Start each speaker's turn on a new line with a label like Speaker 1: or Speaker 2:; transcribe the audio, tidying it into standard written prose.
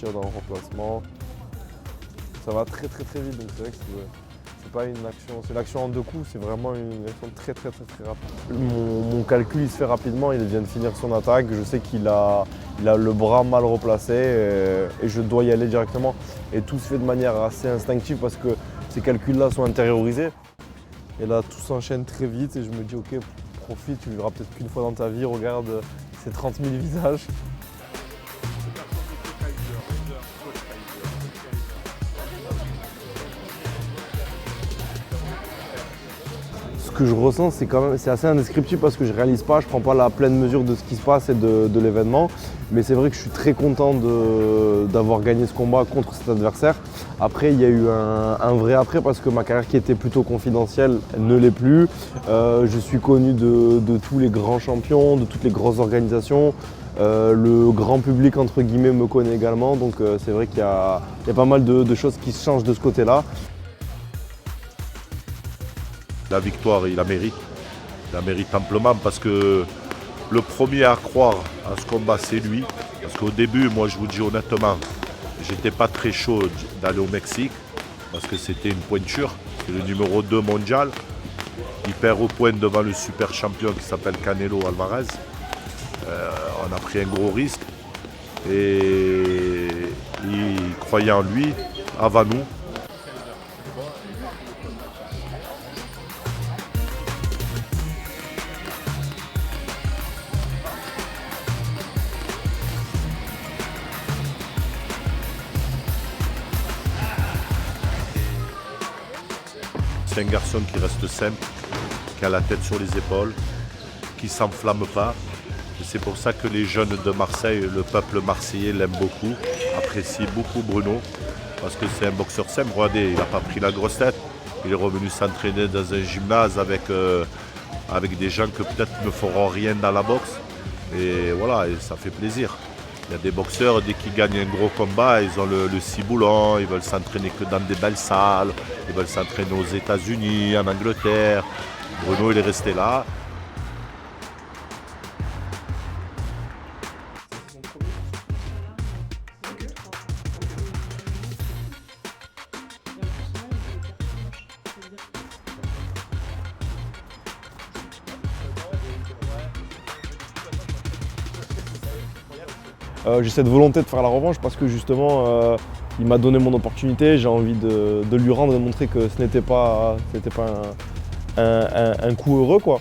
Speaker 1: partir dans le remplacement. Ça va très vite, donc c'est vrai que c'est pas une action, c'est l'action en 2 coups, c'est vraiment une action très rapide. Mon calcul il se fait rapidement, il vient de finir son attaque, je sais qu'il a le bras mal replacé et je dois y aller directement. Et tout se fait de manière assez instinctive parce que ces calculs-là sont intériorisés. Et là tout s'enchaîne très vite et je me dis ok, profite, tu le verras peut-être qu'une fois dans ta vie, regarde ces 30 000 visages. Ce que je ressens, c'est assez indescriptible parce que je ne réalise pas, je ne prends pas la pleine mesure de ce qui se passe et de l'événement. Mais c'est vrai que je suis très content d'avoir gagné ce combat contre cet adversaire. Après, il y a eu un vrai après parce que ma carrière qui était plutôt confidentielle ne l'est plus. Je suis connu de tous les grands champions, de toutes les grosses organisations. Le grand public entre guillemets me connaît également. Donc c'est vrai qu'il y a pas mal de choses qui se changent de ce côté-là.
Speaker 2: La victoire, il la mérite. Il la mérite amplement parce que le premier à croire à ce combat, c'est lui. Parce qu'au début, moi, je vous dis honnêtement, j'étais pas très chaud d'aller au Mexique parce que c'était une pointure. C'est le numéro 2 mondial. Il perd au point devant le super champion qui s'appelle Canelo Alvarez. On a pris un gros risque et il croyait en lui avant nous. C'est un garçon qui reste simple, qui a la tête sur les épaules, qui ne s'enflamme pas. Et c'est pour ça que les jeunes de Marseille, le peuple marseillais l'aime beaucoup, apprécie beaucoup Bruno, parce que c'est un boxeur simple. Regardez, il n'a pas pris la grosse tête. Il est revenu s'entraîner dans un gymnase avec des gens que peut-être ne feront rien dans la boxe. Et voilà, et ça fait plaisir. Il y a des boxeurs, dès qu'ils gagnent un gros combat, ils ont le ciboulon, ils veulent s'entraîner que dans des belles salles, ils veulent s'entraîner aux États-Unis, en Angleterre. Bruno, il est resté là.
Speaker 1: J'ai cette volonté de faire la revanche parce que justement il m'a donné mon opportunité, j'ai envie de lui rendre et de montrer que ce n'était pas un coup heureux quoi.